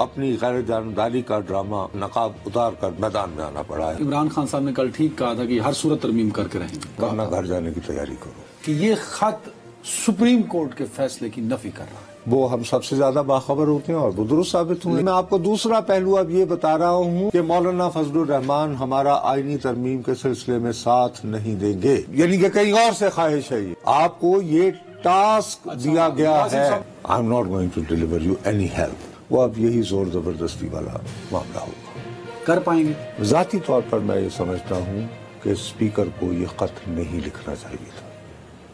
اپنی غیر جانبداری کا ڈرامہ نقاب اتار کر میدان میں آنا پڑا ہے۔ عمران خان صاحب نے کل ٹھیک کہا تھا کہ ہر صورت ترمیم کر کے رہیں گے، ورنہ گھر جانے کی تیاری کرو۔ کہ یہ خط سپریم کورٹ کے فیصلے کی نفی کر رہا ہے۔ وہ ہم سب سے زیادہ باخبر ہوتے ہیں اور وہ درست ثابت ہوئے۔ میں آپ کو دوسرا پہلو اب یہ بتا رہا ہوں کہ مولانا فضل الرحمان ہمارا آئینی ترمیم کے سلسلے میں ساتھ نہیں دیں گے، یعنی کہ کہیں اور سے خواہش ہے۔ آپ کو یہ ٹاسک دیا گیا ہے، I am not going to deliver you any help۔ وہ اب یہی زور زبردستی والا معاملہ ہوگا۔ کر پائیں گے؟ ذاتی طور پر میں یہ سمجھتا ہوں کہ اسپیکر کو یہ خط نہیں لکھنا چاہیے تھا،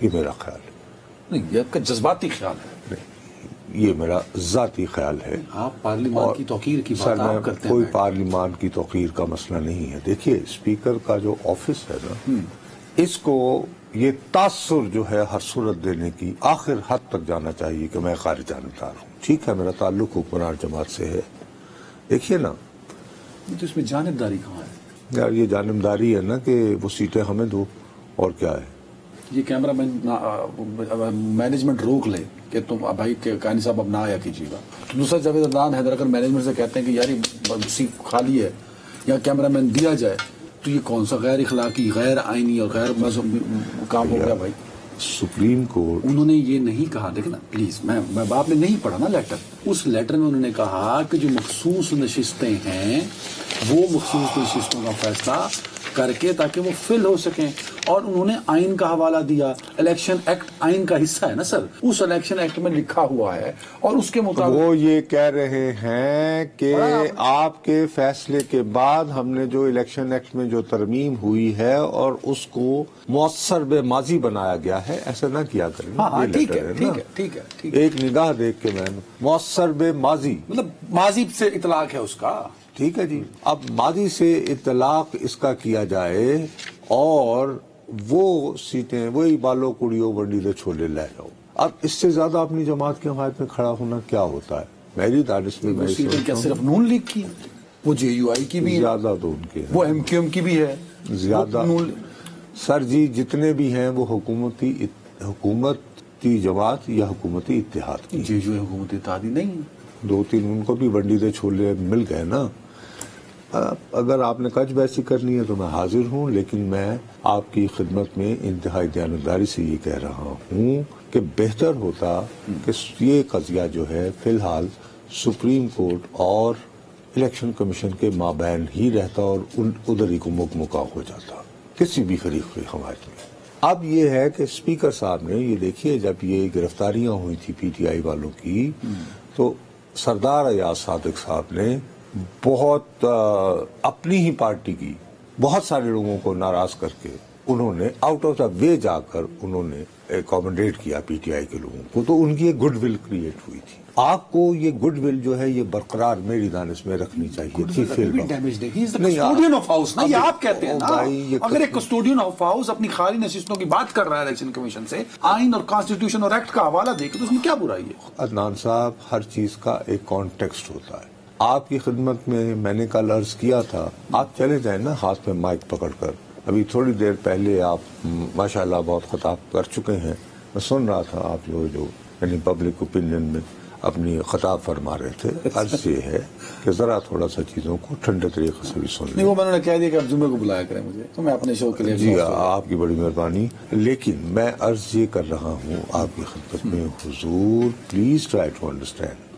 یہ میرا خیال ہے۔ نہیں، یہ آپ کا جذباتی خیال ہے۔ یہ میرا ذاتی خیال ہے۔ آپ پارلیمان کی توقیر کی بات آپ کرتے ہیں۔ کوئی پارلیمان کی توقیر کا مسئلہ نہیں ہے۔ دیکھیے اسپیکر کا جو آفس ہے نا، اس کو یہ تاثر جو ہے ہر صورت دینے کی آخر حد تک جانا چاہیے کہ میں خارج جانبدار ہوں۔ ٹھیک ہے، میرا تعلق حکمران جماعت سے ہے، دیکھیے نا، تو اس میں جانبداری کہاں ہے؟ یار یہ جانبداری ہے نا کہ وہ سیٹیں ہمیں دو، اور کیا ہے؟ یہ کیمرہ مینجمنٹ روک لے کہ تم بھائی کانی صاحب اب نہ آیا کیجیے گا۔ دوسرا جاوید عدنان حیدر اگر مینجمنٹ سے کہتے ہیں کہ یار یہ سیٹ خالی ہے یا کیمرہ مین دیا جائے، تو یہ کون سا غیر اخلاقی، غیر آئینی اور غیر مذہبی کام ہو گیا بھائی؟ سپریم کورٹ انہوں نے یہ نہیں کہا، دیکھنا پلیز، میں باپ نے نہیں پڑھا نا لیٹر، اس لیٹر میں انہوں نے کہا کہ جو مخصوص نشستیں ہیں وہ مخصوص نشستوں کا فیصلہ کر کے تاکہ وہ فل ہو سکیں، اور انہوں نے آئین کا حوالہ دیا۔ الیکشن ایکٹ آئین کا حصہ ہے نا سر، اس الیکشن ایکٹ میں لکھا ہوا ہے اور اس کے مطابق وہ یہ کہہ رہے ہیں کہ آپ کے فیصلے کے بعد ہم نے جو الیکشن ایکٹ میں جو ترمیم ہوئی ہے اور اس کو مؤثر بے ماضی بنایا گیا ہے، ایسا نہ کیا کریں۔ ہاں یہ ٹھیک لیٹر ہے، نا، ٹھیک ہے، ٹھیک ہے، ٹھیک ہے، ایک نگاہ دیکھ کے میں مؤثر بے ماضی، مطلب ماضی سے اطلاق ہے اس کا۔ ٹھیک ہے جی، اب ماضی سے اطلاق اس کا کیا جائے اور وہ سیٹیں وہی بالو کڑیوں ونڈی دے چھولے لے جاؤ۔ اب اس سے زیادہ اپنی جماعت کی حمایت میں کھڑا ہونا کیا ہوتا ہے؟ میری دانش میں وہ سیٹیں کیا صرف نون لیگ کی ہیں؟ وہ جے یو آئی کی بھی ہے، زیادہ تو ان کے ہیں، وہ ایم کیو ایم کی بھی ہے، زیادہ سر جی جتنے بھی ہیں وہ حکومتی جماعت یا حکومتی اتحاد کی۔ جے یو حکومت اتحادی نہیں ہے۔ دو تین ان کو بھی ونڈی دے چھولے مل گئے نا۔ اگر آپ نے کچھ بیسی کرنی ہے تو میں حاضر ہوں، لیکن میں آپ کی خدمت میں انتہائی دیانتداری سے یہ کہہ رہا ہوں کہ بہتر ہوتا کہ یہ قضیہ جو ہے فی الحال سپریم کورٹ اور الیکشن کمیشن کے مابین ہی رہتا اور ادھر ہی کو مکمکا ہو جاتا کسی بھی فریق کی حمایت میں۔ اب یہ ہے کہ اسپیکر صاحب نے یہ دیکھیے، جب یہ گرفتاریاں ہوئی تھی پی ٹی آئی والوں کی، تو سردار ایاز صادق صاحب نے بہت اپنی ہی پارٹی کی بہت سارے لوگوں کو ناراض کر کے انہوں نے آؤٹ آف دا وے جا کر انہوں نے اکوموڈیٹ کیا پی ٹی آئی کے لوگوں کو، تو ان کی ایک گڈ ول کریٹ ہوئی تھی۔ آپ کو یہ گڈ ول جو ہے یہ برقرار میری دانش میں رکھنی چاہیے تھی۔ کسٹوڈین آف ہاؤس نا، یہ آپ کہتے ہیں نا، اگر ایک کسٹوڈین آف ہاؤس اپنی خالی نشستوں کی بات کر رہا ہے الیکشن کمیشن سے، آئین اور کانسٹیٹیوشن اور ایکٹ کا حوالہ دے کے، تو اس میں کیا برائی ہے؟ عدنان صاحب، ہر چیز کا ایک کانٹیکسٹ ہوتا ہے۔ آپ کی خدمت میں نے کل عرض کیا تھا، آپ چلے جائیں نا ہاتھ میں مائک پکڑ کر، ابھی تھوڑی دیر پہلے آپ ماشاءاللہ بہت خطاب کر چکے ہیں، میں سن رہا تھا آپ جو یعنی پبلک اوپینین میں اپنی خطاب فرما رہے تھے۔ عرض یہ ہے کہ ذرا تھوڑا سا چیزوں کو ٹھنڈے طریقے سے بھی سن لیں۔ نہیں، وہ میں نے کہہ دیا کہ آپ جمعے کو بلایا کریں مجھے، تو میں اپنے شو کے لیے۔ جی آپ کی بڑی مہربانی، لیکن میں عرض یہ کر رہا ہوں آپ کی خدمت میں، حضور پلیز ٹرائی ٹو انڈرسٹینڈ۔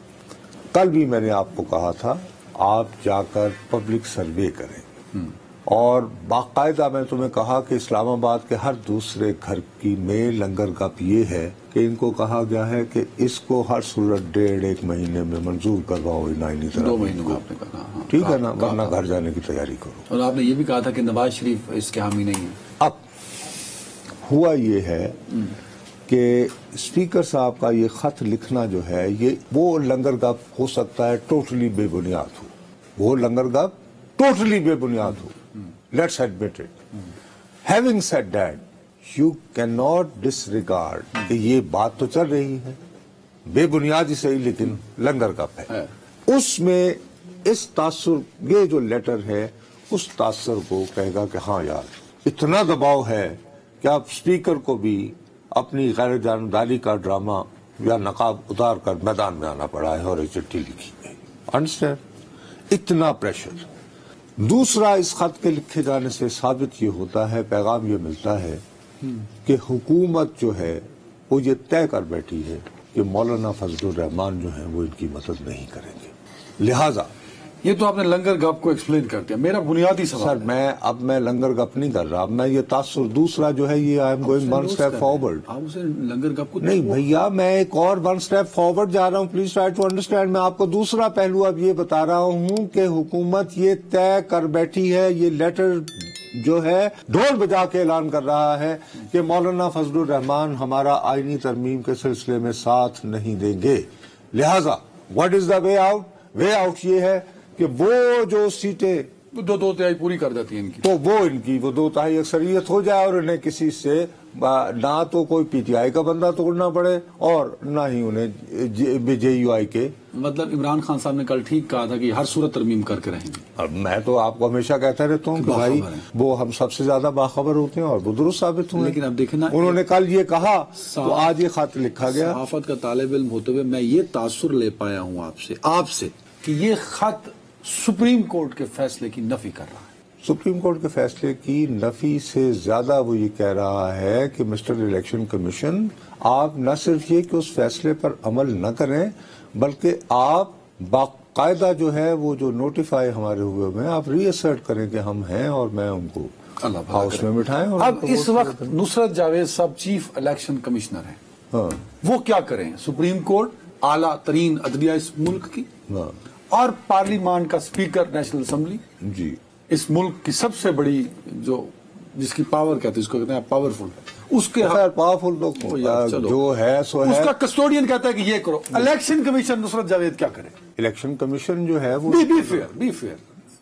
کل بھی میں نے آپ کو کہا تھا آپ جا کر پبلک سروے کریں، اور باقاعدہ میں تمہیں کہا کہ اسلام آباد کے ہر دوسرے گھر کی میں لنگر گپ یہ ہے کہ ان کو کہا گیا ہے کہ اس کو ہر صورت 1.5 مہینے میں منظور کرواؤ، آئینی طرح 2 مہینوں کا آپ نے کہا، ٹھیک ہے نا، ورنہ گھر جانے کی تیاری کرو۔ اور آپ نے یہ بھی کہا تھا کہ نواز شریف اس کے حامی نہیں ہے۔ اب ہوا یہ ہے کہ اسپیکر صاحب کا یہ خط لکھنا جو ہے یہ وہ لنگر گپ ہو سکتا ہے ٹوٹلی بے بنیاد ہو، وہ لنگر گپ ٹوٹلی بے بنیاد ہو، let's admit it. Having said that, you cannot ناٹ ڈس ریگارڈ کہ یہ بات تو چل رہی ہے بے بنیاد ہی صحیح، لیکن لنگر گپ ہے، اس میں اس تاثر، یہ جو لیٹر ہے اس تاثر کو کہے گا کہ ہاں یار اتنا دباؤ ہے کہ اب اسپیکر کو بھی اپنی غیر جانبداری کا ڈرامہ یا نقاب اتار کر میدان میں آنا پڑا ہے اور یہ چٹھی لکھی گئی۔ انڈرسٹینڈ؟ اتنا پریشر. دوسرا، اس خط کے لکھے جانے سے ثابت یہ ہوتا ہے، پیغام یہ ملتا ہے کہ حکومت جو ہے وہ یہ طے کر بیٹھی ہے کہ مولانا فضل الرحمان جو ہیں وہ ان کی مدد نہیں کریں گے. لہذا یہ تو آپ نے لنگر گپ کو ایکسپلین کر دیا. میرا بنیادی سوال سر، میں لنگر گپ نہیں کر رہا، میں یہ تاثر دوسرا جو ہے یہ I am going one step forward. آپ اسے لنگر گپ کو نہیں بھیا، میں ایک اور ون اسٹیپ فارورڈ جا رہا ہوں. Please try to understand. میں آپ کو دوسرا پہلو اب یہ بتا رہا ہوں کہ حکومت یہ طے کر بیٹھی ہے، یہ لیٹر جو ہے ڈھول بجا کے اعلان کر رہا ہے کہ مولانا فضل الرحمان ہمارا آئینی ترمیم کے سلسلے میں ساتھ نہیں دیں گے. لہذا what is the way out? Way out یہ ہے کہ وہ جو سیٹیں دو تہائی پوری کر دیتی ہیں ان کی، تو وہ ان کی وہ 2/3 اکثریت ہو جائے اور انہیں کسی سے نہ تو کوئی پی ٹی آئی کا بندہ توڑنا پڑے اور نہ ہی انہیں جے یو آئی کے. مطلب عمران خان صاحب نے کل ٹھیک کہا تھا کہ ہر صورت ترمیم کر کے رہیں گے. اب میں تو آپ کو ہمیشہ کہتا رہتا ہوں کہ بھائی وہ ہم سب سے زیادہ باخبر ہوتے ہیں اور وہ درست ثابت ہوئے. لیکن اب دیکھیں نا، انہوں نے کل یہ کہا تو آج یہ خط لکھا گیا. صحافت کا طالب علم ہوتے ہوئے میں یہ تاثر لے پایا ہوں آپ سے کہ یہ خط سپریم کورٹ کے فیصلے کی نفی کر رہا ہے. سپریم کورٹ کے فیصلے کی نفی سے زیادہ وہ یہ کہہ رہا ہے کہ مسٹر الیکشن کمیشن، آپ نہ صرف یہ کہ اس فیصلے پر عمل نہ کریں بلکہ آپ باقاعدہ جو ہے وہ جو نوٹیفائی ہمارے ہوئے آپ ری اسرٹ کریں کہ ہم ہیں اور میں ان کو ہاؤس میں بٹھائیں. اب اس وقت نصرت جاوید صاحب چیف الیکشن کمشنر ہیں. ہاں، وہ کیا کریں؟ سپریم کورٹ اعلیٰ ترین عدلیہ اس ملک کی اور پارلیمان کا اسپیکر نیشنل اسمبلی جی اس ملک کی سب سے بڑی جس کی پاور کہتے ہیں، اس کو کہتے ہیں پاورفل، اس کے پاورفل جو ہے سو ہے، اس کا کسٹوڈین کہتا ہے کہ یہ کرو. الیکشن کمیشن نصرت جاوید کیا کرے؟ الیکشن کمیشن جو ہے وہ بی فیئر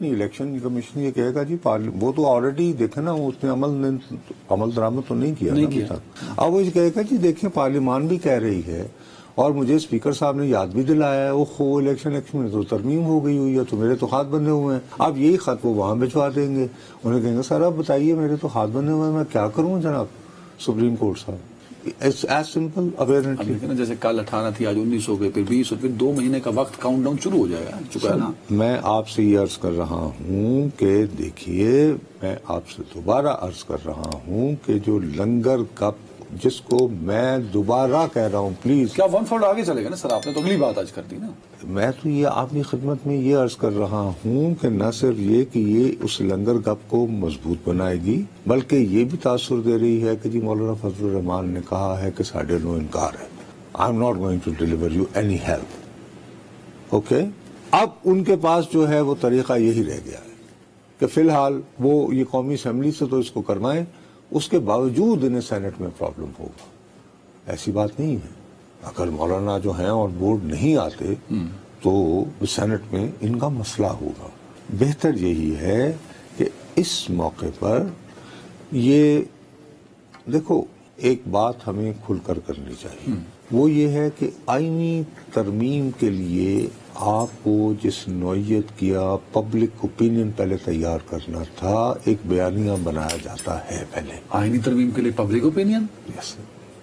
نہیں، الیکشن کمیشن یہ کہے گا جی وہ تو آلریڈی دیکھے نا، اس نے عمل درآمد تو نہیں کیا ابھی تک. اب وہ یہ کہے گا جی دیکھیں پارلیمان بھی کہہ رہی ہے اور مجھے اسپیکر صاحب نے یاد بھی دلایا ہے وہ الیکشن میں تو ترمیم ہو گئی ہوئی ہے تو میرے تو ہاتھ بندھے ہوئے ہیں. اب یہی خط وہ وہاں بھجوا دیں گے. انہیں کہیں گے سر آپ بتائیے میرے تو ہاتھ بندھے ہوئے ہیں، میں کیا کروں جناب سپریم کورٹ صاحب. As simple awareness. جیسے کل 18 تھی، آج 19 ہو گئے، پھر 20 پھر 2 مہینے کا وقت کاؤنٹ ڈاؤن شروع ہو جائے گا. چکا ہے نا. میں آپ سے یہ عرض کر رہا ہوں کہ دیکھیے، میں آپ سے دوبارہ عرض کر رہا ہوں کہ جو لنگر گپ جس کو میں دوبارہ کہہ رہا ہوں، پلیز کیا 1 فوٹ آگے چلے گا نا سر؟ آپ نے تو اگلی بات آج کر دی نا. میں تو یہ آپ کی خدمت میں یہ عرض کر رہا ہوں کہ نہ صرف یہ کہ یہ اس لنگر گپ کو مضبوط بنائے گی بلکہ یہ بھی تاثر دے رہی ہے کہ جی مولانا فضل الرحمان نے کہا ہے کہ ساڈے نو انکار ہے، I am not going to deliver you any help. Okay, اب ان کے پاس جو ہے وہ طریقہ یہی رہ گیا ہے کہ فی الحال وہ یہ قومی اسمبلی سے تو اس کو کروائیں، اس کے باوجود انہیں سینٹ میں پرابلم ہوگا. ایسی بات نہیں ہے. اگر مولانا جو ہیں اور بورڈ نہیں آتے تو سینٹ میں ان کا مسئلہ ہوگا. بہتر یہی ہے کہ اس موقع پر یہ دیکھو، ایک بات ہمیں کھل کر کرنی چاہیے، وہ یہ ہے کہ آئینی ترمیم کے لیے آپ کو جس نوعیت کیا پبلک اوپینین پہلے تیار کرنا تھا، ایک بیانیہ بنایا جاتا ہے پہلے. آئینی ترمیم کے لیے پبلک اوپینین یس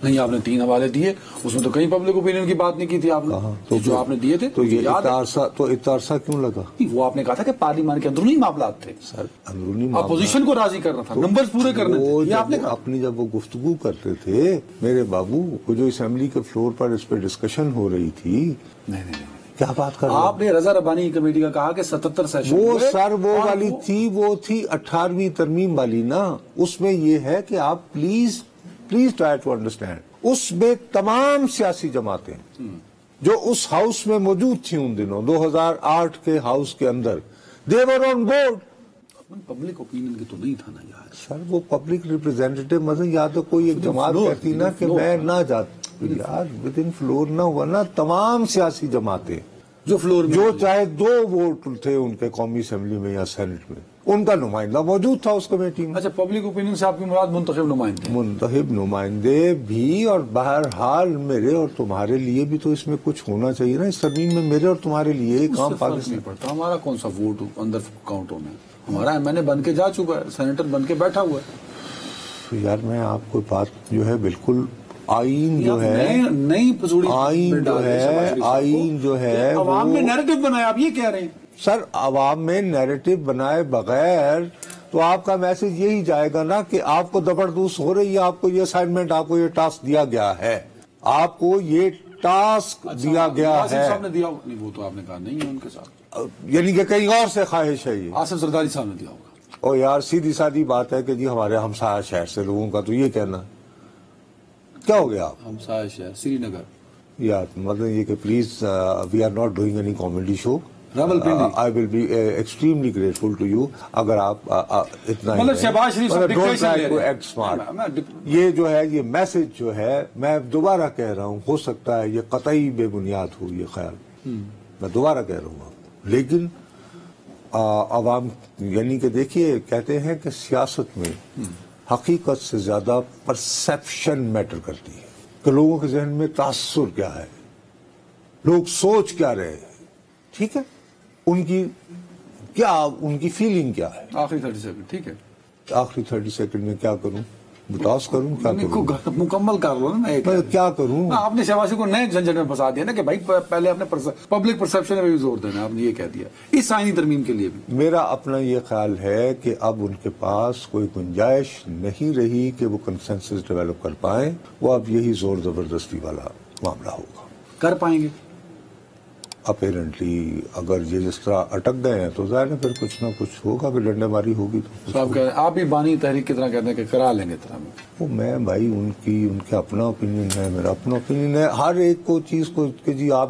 نہیں، آپ نے 3 حوالے دیے، اس میں تو کہیں پبلک اوپینین کی بات نہیں کی تھی آپ نے. تو جو آپ نے دیے تھے تو یہ اتنا عرصہ کیوں لگا؟ وہ آپ نے کہا تھا کہ پارلیمان کے اندرونی معاملات تھے سر، اندرونی اپوزیشن کو راضی کرنا تھا، نمبرز پورے کرنے تھے. یہ آپ نے کہا. اپنی جب وہ گفتگو کرتے تھے میرے بابو، وہ جو اسمبلی کے فلور پر اس پہ ڈسکشن ہو رہی تھی، نہیں کیا بات کر رہے ہیں آپ نے رضا ربانی کمیٹی کا کہا کہ 77 سیشن وہ سر وہ والی تھی، وہ تھی 18ویں ترمیم والی نا. اس میں یہ ہے کہ آپ پلیز ٹرائی ٹو انڈرسٹینڈ، اس میں تمام سیاسی جماعتیں جو اس ہاؤس میں موجود تھیں ان دنوں 2008 کے ہاؤس کے اندر، دے ور آن بورڈ. پبلک اوپینین کی تو نہیں تھا نا یار. سر وہ پبلک ریپرزینٹیٹو مثلا یا تو کوئی ایک جماعت کہتی نا کہ میں نہ جاتی، یار ود ان فلور نہ ہوا نا. تمام سیاسی جماعتیں جو فلور میں جو چاہے 2 ووٹ تھے ان کے قومی اسمبلی میں یا سینٹ میں، ان کا نمائندہ موجود تھا اس کمیٹی میں. اچھا، پبلک اوپینین سے آپ کی مراد منتخب نمائندے بھی. اور بہرحال میرے اور تمہارے لیے بھی تو اس میں کچھ ہونا چاہیے نا. اس ترمیم میں میرے اور تمہارے لیے کام نہیں پڑتا. ہمارا کون سا ووٹ اندر کاؤنٹ ہونا ہے؟ ہمارا ایم این اے بن کے جا چکا ہے، سینیٹر بن کے بیٹھا ہوا ہے. یار میں آپ کو بات جو ہے بالکل آئین جو ہے نئی پسوڑی آئین جو ہے آئین جو ہے عوام میں نیریٹو بنایا، آپ یہ کہہ رہے ہیں سر، عوام میں نیریٹو بنائے بغیر تو آپ کا میسج یہی جائے گا نا کہ آپ کو زبردست ہو رہی ہے، آپ کو یہ اسائنمنٹ، آپ کو یہ ٹاسک دیا گیا ہے، آپ کو یہ ٹاسک دیا گیا آصف ہے، صاحب نے دیا ہوگا، نہیں وہ تو آپ نے کہا نہیں ہے ان کے ساتھ، یعنی کہ کہیں اور سے خواہش ہے یہ. آصف زرداری صاحب نے دیا ہوگا. اور یار سیدھی سادی بات ہے کہ جی ہمارے ہمسایہ شہر سے لوگوں کا تو یہ کہنا کیا ہو گیا آپ ہمسایہ شہر سری نگر، یا مطلب یہ کہ please we are not doing any comedy show. Rawalpindi. I will be extremely grateful to you اگر آپ اتنا مطلب شہباز شریف صاحب ڈکٹیشن لے رہے ہیں. یہ جو ہے یہ میسج جو ہے میں دوبارہ کہہ رہا ہوں، ہو سکتا ہے یہ قطعی بے بنیاد ہو یہ خیال، میں دوبارہ کہہ رہا ہوں آپ، لیکن عوام یعنی کہ دیکھیے کہتے ہیں کہ سیاست میں حقیقت سے زیادہ پرسیپشن میٹر کرتی ہے کہ لوگوں کے ذہن میں تاثر کیا ہے، لوگ سوچ کیا رہے ہیں، ٹھیک ہے، ان کی فیلنگ کیا ہے. آخری 30 سیکنڈ ٹھیک ہے، آخری 30 سیکنڈ میں کیا کروں، بتاس کروں، کیا کروں، مکمل کر لو نا. میں کیا کروں. آپ نے شہباز کو نئے جھنجھٹ میں پھنسا دیا نا کہ بھائی پہلے اپنے پبلک پرسپشن پہ بھی زور دینا، آپ نے یہ کہہ دیا اس آئینی ترمیم کے لیے بھی. میرا اپنا یہ خیال ہے کہ اب ان کے پاس کوئی گنجائش نہیں رہی کہ وہ کنسنسس ڈیولپ کر پائیں، وہ اب یہی زور زبردستی والا معاملہ ہوگا. کر پائیں گے اپیرنٹلی اگر یہ جس طرح اٹک گئے ہیں تو ظاہر ہے پھر کچھ نہ کچھ ہوگا کہ ڈنڈے ماری ہوگی تو آپ آپ بھی بانی تحریک کی طرح کہتے ہیں کہ کرا لیں گے طرح میں. وہ میں بھائی ان کا اپنا اوپینین ہے، میرا اپنا اوپینین ہے، ہر ایک کو چیز کو کہ جی آپ